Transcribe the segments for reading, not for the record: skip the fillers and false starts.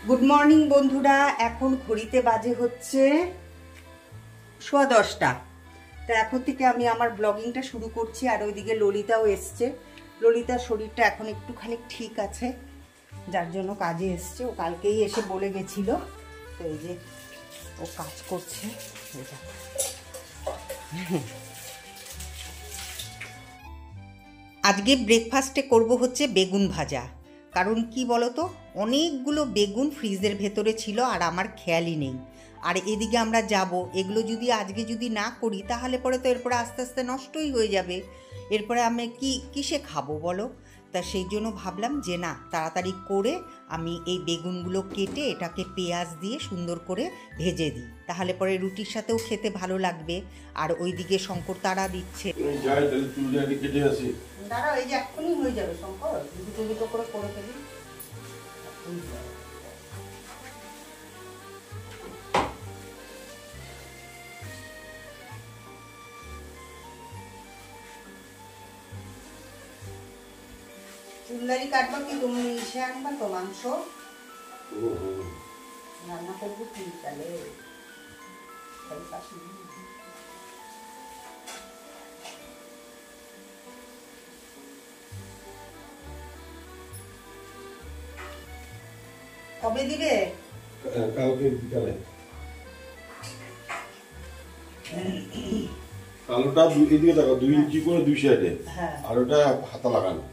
Good morning বন্ধুরা। এখন ঘড়িতে বাজে হচ্ছে 10:15। তা এখন থেকে আমি আমার ব্লগিংটা শুরু করছি। আর ওইদিকে ললিতাও এসছে। ললিতার শরীরটা এখন একটুখানি ঠিক আছে, যার জন্য কাজে এসছে। ও কালকেই এসে বলে গেছিল। তো এই যে ও কাজ করছে। আজকে ব্রেকফাস্টে করব হচ্ছে বেগুন ভাজা। কারণ কি বলতো, অনেকগুলো বেগুন ফ্রিজের ভেতরে ছিল আর আমার খেয়ালই নেই। আর এদিকে আমরা যাব, এগুলো যদি আজকে যদি না করি তাহলে পরে তো এরপরে আস্তে আস্তে নষ্টই হয়ে যাবে। এরপরে আমি কিসে খাবো বলো? তা সেই জন্য ভাবলাম যে না, তাড়াতাড়ি করে আমি এই বেগুনগুলো কেটে এটাকে পেঁয়াজ দিয়ে সুন্দর করে ভেজে দিই, তাহলে পরে রুটির সাথেও খেতে ভালো লাগবে। আর ওইদিকে শঙ্কর তারা দিচ্ছে। দাঁড়াও, এই যে এক্ষুনি হয়ে যাবে শঙ্কর, দুটো দুটো করে করে ফেলি। চুলদারি কাটবা কি তুমি? ইসে আনবা তো মাংস রান্না করবো কি তাহলে? কবে দিবে? কালকে বিকালে। কালোটা এদিকে দেখো 2 ইঞ্চি করে 2 সাইডে, আর ওটা হাতা লাগানো।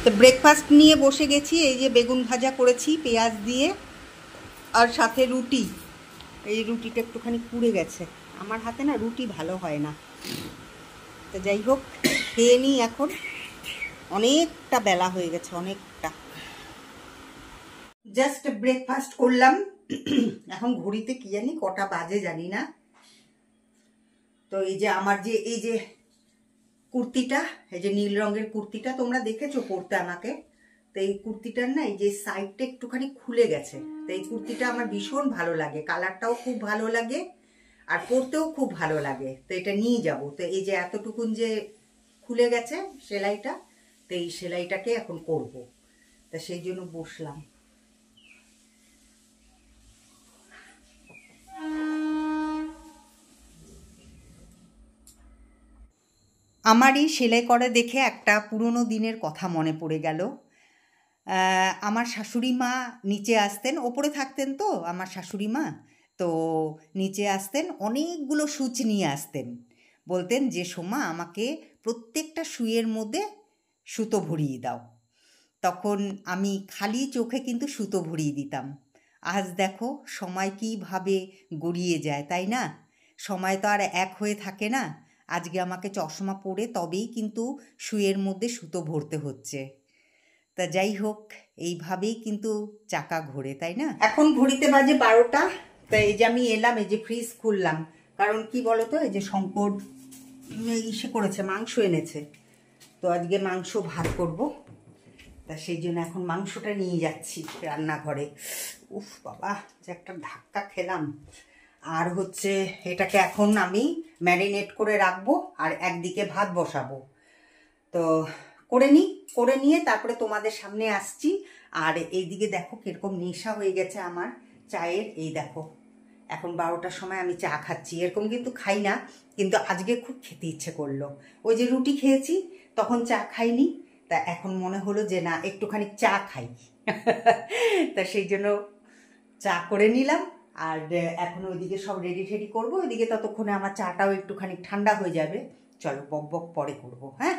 তো ব্রেকফাস্ট নিয়ে বসে গেছি। এই যে বেগুন ভাজা করেছি পেঁয়াজ দিয়ে, আর সাথে রুটি। এই রুটিটা একটুখানি পুড়ে গেছে, আমার হাতে না রুটি ভালো হয় না। তো যাই হোক, খেয়ে নিই এখন। অনেকটা বেলা হয়ে গেছে, অনেকটা। জাস্ট ব্রেকফাস্ট করলাম। এখন ঘড়িতে কি জানি কটা বাজে জানি না। তো এই যে আমার যে এই যে কুর্তিটা, এই যে নীল রঙের কুর্তিটা তোমরা দেখেছো পরতে আমাকে। তো এই কুর্তিটার না এই যে সাইডটা একটুখানি খুলে গেছে। তো এই কুর্তিটা আমার ভীষণ ভালো লাগে, কালারটাও খুব ভালো লাগে আর পরতেও খুব ভালো লাগে। তো এটা নিয়ে যাব। তো এই যে এতটুকুন যে খুলে গেছে সেলাইটা, তো এই সেলাইটাকে এখন করব। তা সেই জন্য বসলাম। আমার এই সেলাই করে দেখে একটা পুরনো দিনের কথা মনে পড়ে গেল। আমার শাশুড়ি মা নিচে আসতেন, ওপরে থাকতেন তো আমার শাশুড়ি মা। তো নিচে আসতেন, অনেকগুলো সূচ নিয়ে আসতেন। বলতেন যে সোমা, আমাকে প্রত্যেকটা সুইয়ের মধ্যে সুতো ভরিয়ে দাও। তখন আমি খালি চোখে কিন্তু সুতো ভরিয়ে দিতাম। আজ দেখো সময় কীভাবে গড়িয়ে যায়, তাই না? সময় তো আর এক হয়ে থাকে না। আজকে আমাকে চশমা পরে তবেই কিন্তু সুইয়ের মধ্যে সুতো ভরতে হচ্ছে। তা যাই হোক, এইভাবেই কিন্তু চাকা ঘোরে, তাই না? এখন ঘড়িতে বাজে 12টা। তা এই যে আমি এলাম, এই যে ফ্রিজ খুললাম। কারণ কি বলতো, এই যে শঙ্কর ইসে করেছে, মাংস এনেছে। তো আজকে মাংস ভাত করব। তা সেই জন্য এখন মাংসটা নিয়ে যাচ্ছি রান্নাঘরে। উফ বাবা, যে একটা ধাক্কা খেলাম। আর হচ্ছে এটাকে এখন আমি ম্যারিনেট করে রাখবো, আর একদিকে ভাত বসাবো। তো করে নিয়ে তারপরে তোমাদের সামনে আসছি। আর এইদিকে দেখো কিরকম নেশা হয়ে গেছে আমার চায়ের। এই দেখো, এখন 12টার সময় আমি চা খাচ্ছি। এরকম কিন্তু খাই না, কিন্তু আজকে খুব খেতে ইচ্ছে করলো। ওই যে রুটি খেয়েছি, তখন চা খাইনি। তা এখন মনে হলো যে না, একটুখানি চা খাই। তা সেই জন্য চা করে নিলাম। আর এখন ওইদিকে সব রেডি টেডি করবো। ওইদিকে ততক্ষণে আমার চাটাও একটুখানি ঠান্ডা হয়ে যাবে। চলো, বক বক পরে করবো। হ্যাঁ,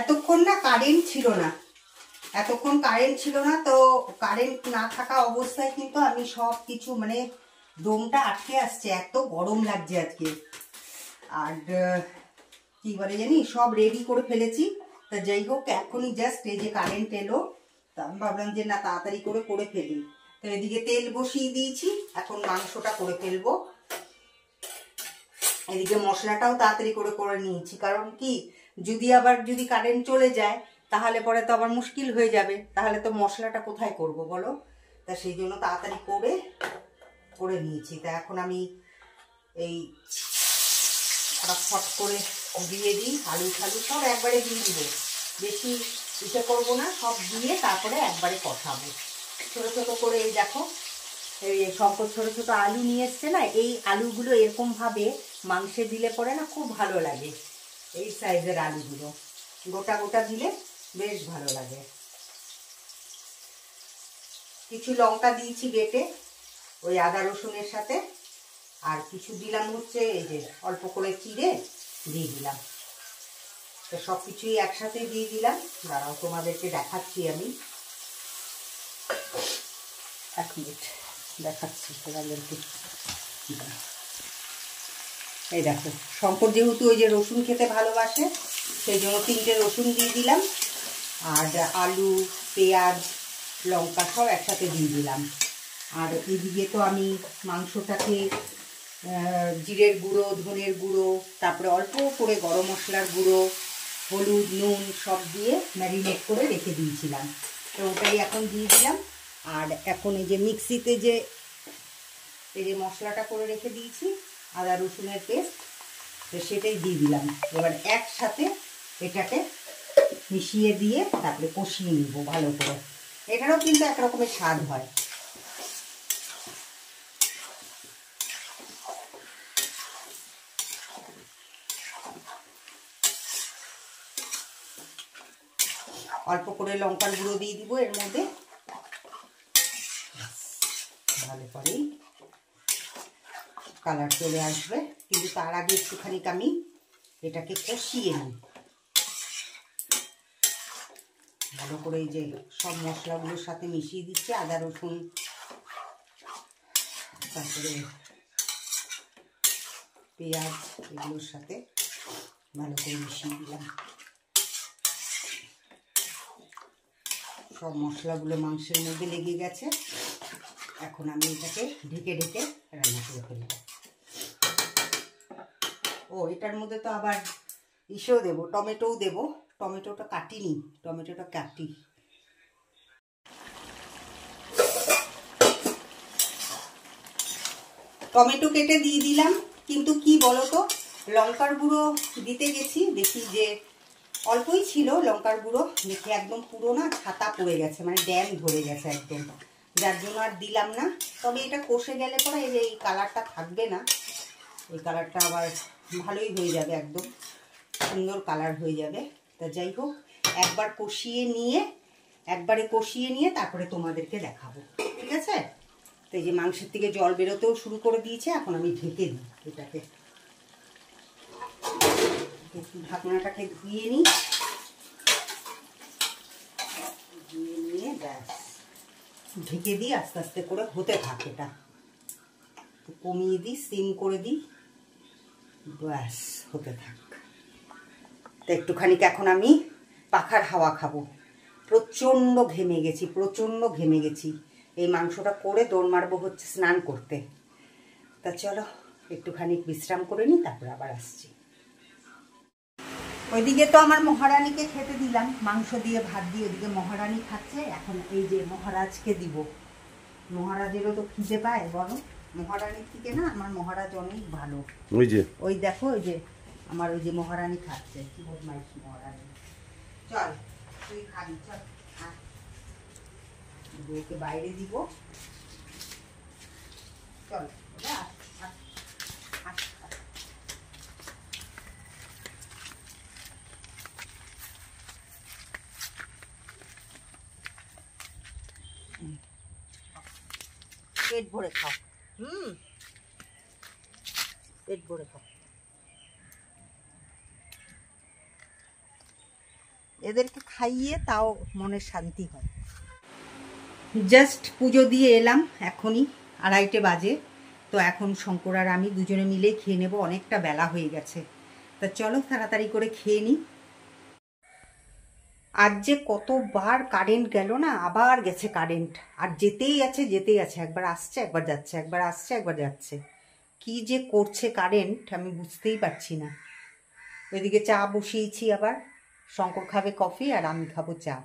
এতক্ষণ কারেন্ট ছিল না। তো কারেন্ট না থাকা অবস্থায় কিন্তু আমি সব কিছু মানে দমটা আটকে আসছে, এত গরম লাগছে আজকে। আর কি বলে জানি সব রেডি করে ফেলেছি। তা যাই হোক এখনই জাস্ট এই যে কারেন্ট এলো, তা আমি ভাবলাম যে না তাড়াতাড়ি করে ফেলি। তো এদিকে তেল বসিয়ে দিয়েছি, এখন মাংসটা করে ফেলবো। এদিকে মশলাটাও তাড়াতাড়ি করে নিয়েছি, কারণ কি যদি কারেন্ট চলে যায় তাহলে পরে তো আবার মুশকিল হয়ে যাবে, তাহলে তো মশলাটা কোথায় করব বলো। তা সেই জন্য তাড়াতাড়ি করে নিয়েছি। তা এখন আমি এই ফট করে দিয়ে দিই, আলু ঠালু সব একবারে দিয়ে দিব, বেশি ইসে করবো না, সব দিয়ে তারপরে একবারে কষাবো। ছোটো ছোটো করে এই দেখো এই শঙ্কর ছোটো ছোটো আলু নিয়ে এসছে না, এই আলুগুলো এরকমভাবে মাংসে দিলে পরে না খুব ভালো লাগে। এই সাইজের আলুগুলো গোটা গোটা দিলে বেশ ভালো লাগে। কিছু লঙ্কা দিয়েছি বেটে ওই আদা রসুনের সাথে, আর কিছু দিলাম হচ্ছে এই যে অল্প করে চিড়ে দিয়ে দিলাম। তো সব কিছুই একসাথে দিয়ে দিলাম। দাঁড়াও তোমাদেরকে দেখাচ্ছি আমি, 1 মিনিট দেখাচ্ছি তোমাদেরকে। এই দেখো শঙ্কর যেহেতু ওই যে রসুন খেতে ভালোবাসে সেই জন্য 3টে রসুন দিয়ে দিলাম, আর আলু পেঁয়াজ লঙ্কা সব একসাথে দিয়ে দিলাম। আর এদিকে তো আমি মাংসটাকে জিরের গুঁড়ো ধনের গুঁড়ো তারপরে অল্প করে গরম মশলার গুঁড়ো হলুদ নুন সব দিয়ে ম্যারিনেট করে রেখে দিয়েছিলাম। তো ওটাই এখন দিয়ে দিলাম। আর এখন এই যে মিক্সিতে এই যে মশলাটা করে রেখে দিয়েছি আদা রসুনের পেস্ট, তো সেটাই দিয়ে দিলাম। এবার একসাথে এটাকে মিশিয়ে দিয়ে তারপরে কষিয়ে নিব ভালো করে। এটারও কিন্তু একরকমের স্বাদ হয়। অল্প করে লঙ্কার গুঁড়ো দিয়ে দিব এর মধ্যে, ভালো করেই কালার চলে আসবে। কিন্তু তার আগে একটুখানি আমি এটাকে কষিয়ে নিই ভালো করে। এই যে সব মশলাগুলোর সাথে মিশিয়ে দিচ্ছি, আদা রসুন তারপরে পেঁয়াজ এগুলোর সাথে ভালো করে মিশিয়ে দিলাম। সব মশলাগুলো মাংসের মধ্যে লেগে গেছে। এখন আমি এটাকে ঢেকে রান্না করে ফেলব। ও এটার মধ্যে তো আবার ইসেও দেবো, টমেটোও দেবো। টমেটোটা কাটিনি, টমেটোটা কাটি। টমেটো কেটে দিয়ে দিলাম, কিন্তু কি বলো তো লঙ্কার গুঁড়ো দিতে গেছি দেখি যে অল্পই ছিল লঙ্কার গুঁড়ো, দেখি একদম পুরো না ছাতা পড়ে গেছে, মানে ড্যাম ধরে গেছে একদম, যার জন্য আর দিলাম না। তবে এটা কষে গেলে পরে এই কালারটা থাকবে না, এই কালারটা আবার ভালোই হয়ে যাবে, একদম সুন্দর কালার হয়ে যাবে। তা যাই হোক একবারে কষিয়ে নিয়ে তারপরে তোমাদেরকে দেখাবো, ঠিক আছে? তো এই যে মাংসের থেকে জল বেরোতেও শুরু করে দিয়েছে, এখন আমি ঢেকে দিই এটাকে। একটু ঢাকনাটাকে ধুয়ে নিই, ধুয়ে নিয়ে ব্যাস ঢেকে দিই, আস্তে আস্তে করে হতে থাকে। এটা কমিয়ে দিই, সিম করে দিই, ব্যাস হতে থাক। তো একটুখানি এখন আমি পাখার হাওয়া খাবো। প্রচণ্ড ঘেমে গেছি। এই মাংসটা করে দৌড় মারবো হচ্ছে স্নান করতে। তা চলো একটুখানি বিশ্রাম করে নিই, তারপর আবার আসছি। ওইদিকে তো আমার মহারানীকে খেতে দিলাম মাংস দিয়ে ভাত দিয়ে, ওইদিকে মহারানী খাচ্ছে। এখন এই যে মহারাজকে দিব, মহারাজেরও তো খিদে পায় বলো। মহারানীর থেকে না আমার মহারাজ অনেক ভালো। ওই দেখো ওই যে আমার ওই যে মহারানী খাচ্ছে, কি বদমাইশি মহারানী। চল তুই খাবি, চল বউকে বাইরে দিব, চল পেট ভরে খাও। পেট ভরে খাও। এদেরকে খাইয়ে তাও মনের শান্তি হয়। জাস্ট পুজো দিয়ে এলাম, এখনই 2:30 বাজে। তো এখন শঙ্কর আর আমি দুজনে মিলেই খেয়ে নেব, অনেকটা বেলা হয়ে গেছে। তা চলো তাড়াতাড়ি করে খেয়ে নিই। আজ যে কতবার কারেন্ট গেল না, আবার গেছে কারেন্ট, আর যেতেই আছে যেতেই আছে, একবার আসছে একবার যাচ্ছে, একবার আসছে একবার যাচ্ছে। কি যে করছে কারেন্ট আমি বুঝতেই পারছি না। এদিকে চা বসিয়েছি, আবার শঙ্কর খাবে কফি আর আমি খাবো চা।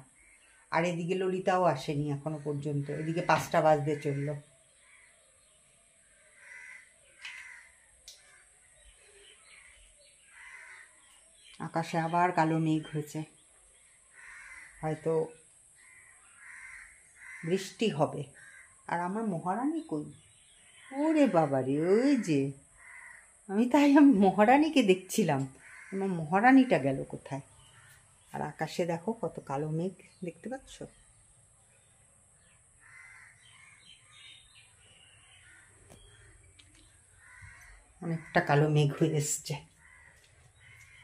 আর এদিকে ললিতাও আসেনি এখনো পর্যন্ত, এদিকে 5টা বাজতে চললো। আকাশে আবার কালো মেঘ হয়েছে, হয়তো বৃষ্টি হবে। আর আমার মহারানী কই? ওরে বাবারে, ওই যে আমি মহারানীকে দেখছিলাম, আমার মহারানীটা গেল কোথায়? আর আকাশে দেখো কত কালো মেঘ, দেখতে পাচ্ছ? অনেকটা কালো মেঘ হয়ে এসছে।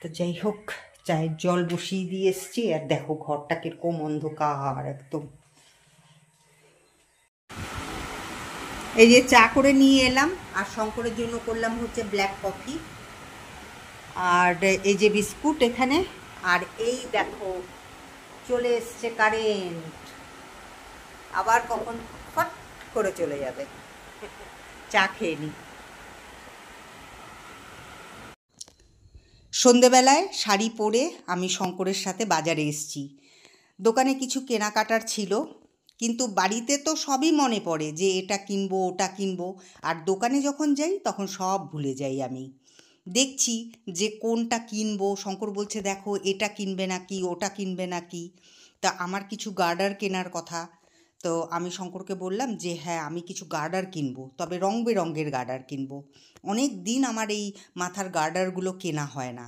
তো যাই হোক, চায়ের জল বসিয়ে দিয়ে এসছি, আর দেখো ঘরটা কিরকম অন্ধকার একদম। এই যে চা করে নিয়ে এলাম, আর শঙ্করের জন্য করলাম হচ্ছে ব্ল্যাক কফি, আর এই যে বিস্কুট এখানে। আর এই দেখো চলে এসছে কারেন্ট, আবার কখন ফট করে চলে যাবে। চা খেয়ে নি। সন্ধেবেলায় শাড়ি পরে আমি শঙ্করের সাথে বাজারে এসেছি। দোকানে কিছু কেনাকাটার ছিল, কিন্তু বাড়িতে তো সবই মনে পড়ে যে এটা কিনবো ওটা কিনবো, আর দোকানে যখন যাই তখন সব ভুলে যাই। আমি দেখছি যে কোনটা কিনবো, শঙ্কর বলছে দেখো এটা কিনবে নাকি ওটা কিনবে নাকি। তা আমার কিছু গার্ডার কেনার কথা, তো আমি শঙ্করকে বললাম যে হ্যাঁ আমি কিছু গার্ডার কিনবো, তবে রং বেরঙের গার্ডার কিনবো। অনেক দিন আমার এই মাথার গার্ডারগুলো কেনা হয় না।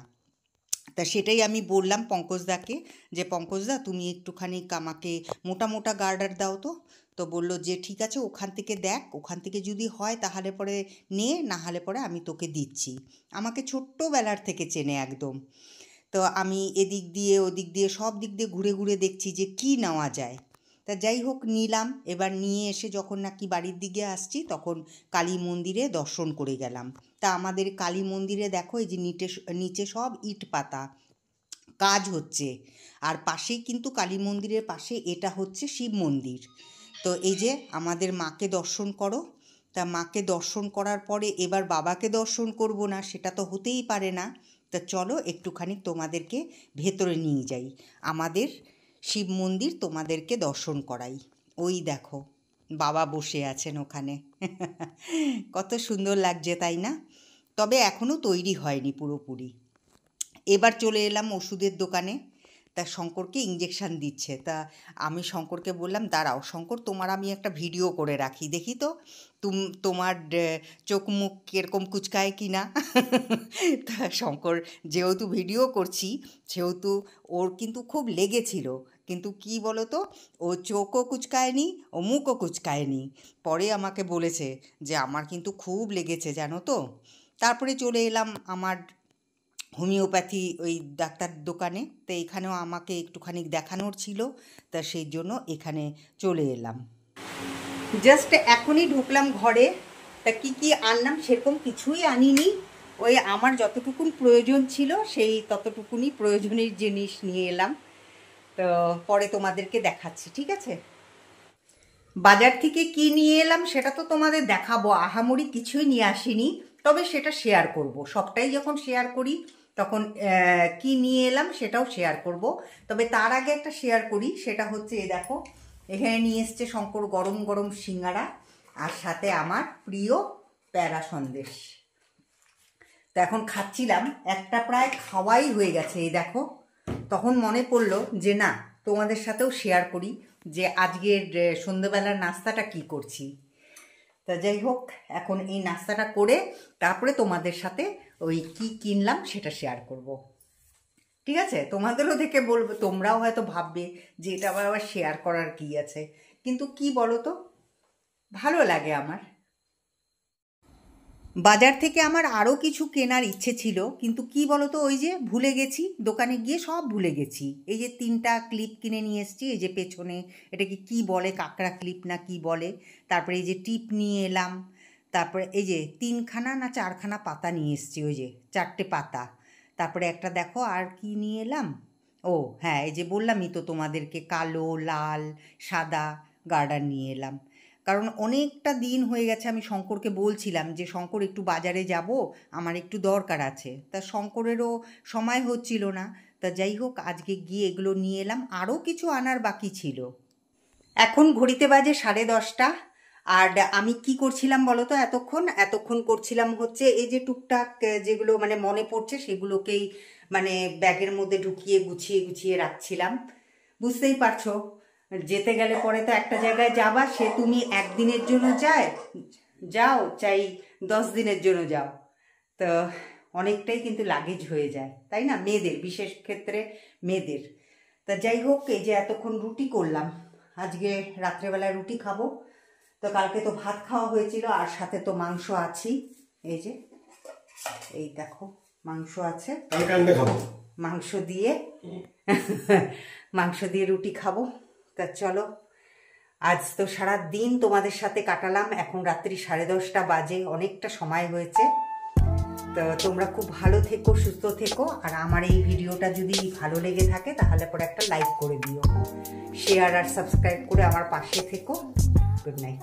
তা সেটাই আমি বললাম পঙ্কজদাকে, যে পঙ্কজদা তুমি একটুখানি আমাকে মোটা মোটা গার্ডার দাও তো। তো বললো যে ঠিক আছে, ওখান থেকে দেখ, ওখান থেকে যদি হয় তাহলে পরে নে, না হলে পরে আমি তোকে দিচ্ছি। আমাকে ছোট্টবেলার থেকে চেনে একদম। তো আমি এদিক দিয়ে ওদিক দিয়ে সব দিক দিয়ে ঘুরে ঘুরে দেখছি যে কি নেওয়া যায়। তা যাই হোক নিলাম। এবার নিয়ে এসে যখন নাকি বাড়ির দিকে আসছি তখন কালী মন্দিরে দর্শন করে গেলাম। তা আমাদের কালী মন্দিরে দেখো এই যে নিচে সব ইট পাতা কাজ হচ্ছে, আর পাশেই কিন্তু কালী মন্দিরের পাশে এটা হচ্ছে শিব মন্দির। তো এই যে আমাদের মাকে দর্শন করো। তা মাকে দর্শন করার পরে এবার বাবাকে দর্শন করব না, সেটা তো হতেই পারে না। তা চলো একটুখানি তোমাদেরকে ভেতরে নিয়ে যাই, আমাদের শিব মন্দির তোমাদেরকে দর্শন করাই। ওই দেখো বাবা বসে আছেন ওখানে। কত সুন্দর লাগছে তাই না? তবে এখনও তৈরি হয়নি পুরোপুরি। এবার চলে এলাম ওষুধের দোকানে। তা শঙ্করকে ইঞ্জেকশান দিচ্ছে। তা আমি শঙ্করকে বললাম দাঁড়াও শঙ্কর, তোমার আমি একটা ভিডিও করে রাখি, দেখি তো তোমার চোখ মুখ কীরকম কুচকায় কি না। তা শঙ্কর যেহেতু ভিডিও করছি সেহেতু ওর কিন্তু খুব লেগেছিল, কিন্তু কি বলো তো, ও চোখও কুচকায়নি ও মুখও কুচকায়নি। পরে আমাকে বলেছে যে আমার কিন্তু খুব লেগেছে জানো তো। তারপরে চলে এলাম আমার হোমিওপ্যাথি ওই ডাক্তার দোকানে। তো এখানেও আমাকে একটুখানি দেখানোর ছিল, তা সেই জন্য এখানে চলে এলাম। জাস্ট এখনই ঢুকলাম ঘরে। তা কি কি আনলাম সেরকম কিছুই আনিনি, ওই আমার যতটুকুন প্রয়োজন ছিল সেই ততটুকুনি প্রয়োজনের জিনিস নিয়ে এলাম। তো পরে তোমাদেরকে দেখাচ্ছি, ঠিক আছে? বাজার থেকে কি নিয়ে এলাম সেটা তো তোমাদের দেখাবো, আহামরি কিছুই নিয়ে আসিনি, তবে সেটা শেয়ার করব। সবটাই যখন শেয়ার করি তখন কি নিয়ে এলাম সেটাও শেয়ার করব। তবে তার আগে একটা শেয়ার করি, সেটা হচ্ছে এই দেখো এখানে নিয়ে এসছে শঙ্কর গরম গরম সিঙ্গারা, আর সাথে আমার প্রিয় প্যারা সন্দেশ। তো এখন খাচ্ছিলাম, একটা প্রায় খাওয়াই হয়ে গেছে। এই দেখো, তখন মনে পড়লো যে না তোমাদের সাথেও শেয়ার করি যে আজকের সন্ধ্যেবেলার নাস্তাটা কি করছি। তা যাই হোক, এখন এই নাস্তাটা করে তারপরে তোমাদের সাথে ওই কি কিনলাম সেটা শেয়ার করব, ঠিক আছে? তোমাদেরও দেখে বলবো, তোমরাও হয়তো ভাববে যে এটা আবার শেয়ার করার কি আছে, কিন্তু কি বলো তো, ভালো লাগে আমার। বাজার থেকে আমার আরও কিছু কেনার ইচ্ছে ছিল, কিন্তু কি বলো তো, ওই যে ভুলে গেছি, দোকানে গিয়ে সব ভুলে গেছি। এই যে 3টা ক্লিপ কিনে নিয়ে এসেছি, এই যে পেছনে এটাকে কি বলে, কাঁকড়া ক্লিপ না কি বলে। তারপরে এই যে টিপ নিয়ে এলাম, তারপরে এই যে 3খানা না 4খানা পাতা নিয়ে এসেছি, ওই যে 4টে পাতা। তারপরে একটা দেখো আর কি নিয়ে এলাম, ও হ্যাঁ এই যে বললামই তো তোমাদেরকে কালো লাল সাদা গার্ডার নিয়ে এলাম। কারণ অনেকটা দিন হয়ে গেছে, আমি শঙ্করকে বলছিলাম যে শঙ্কর একটু বাজারে যাব, আমার একটু দরকার আছে, তা শঙ্করেরও সময় হচ্ছিল না। তা যাই হোক আজকে গিয়ে এগুলো নিয়ে এলাম, আরও কিছু আনার বাকি ছিল। এখন ঘড়িতে বাজে 10:30। আর আমি কি করছিলাম বলো তো, এতক্ষণ করছিলাম হচ্ছে এই যে টুকটাক যেগুলো মানে মনে পড়ছে সেগুলোকেই মানে ব্যাগের মধ্যে ঢুকিয়ে গুছিয়ে গুছিয়ে রাখছিলাম। বুঝতেই পারছো, যেতে গেলে পরে তো একটা জায়গায় যাবা, সে তুমি একদিনের জন্য যাও চাই 10 দিনের জন্য যাও, তো অনেকটাই কিন্তু লাগেজ হয়ে যায়, তাই না, মেয়েদের বিশেষ ক্ষেত্রে মেয়েদের। তা যাই হোক এই যে এতক্ষণ রুটি করলাম, আজকে রাত্রেবেলায় রুটি খাবো। তো কালকে তো ভাত খাওয়া হয়েছিল আর সাথে তো মাংস আছেই, এই যে এই দেখো মাংস আছে, মাংস দিয়ে রুটি খাবো। তা চলো, আজ তো সারা দিন তোমাদের সাথে কাটালাম, এখন রাত্রি 10:30 বাজে, অনেকটা সময় হয়েছে। তো তোমরা খুব ভালো থেকো, সুস্থ থেকো, আর আমার এই ভিডিওটা যদি ভালো লেগে থাকে তাহলে পরে একটা লাইক করে দিও, শেয়ার আর সাবস্ক্রাইব করে আমার পাশে থেকো। Good night.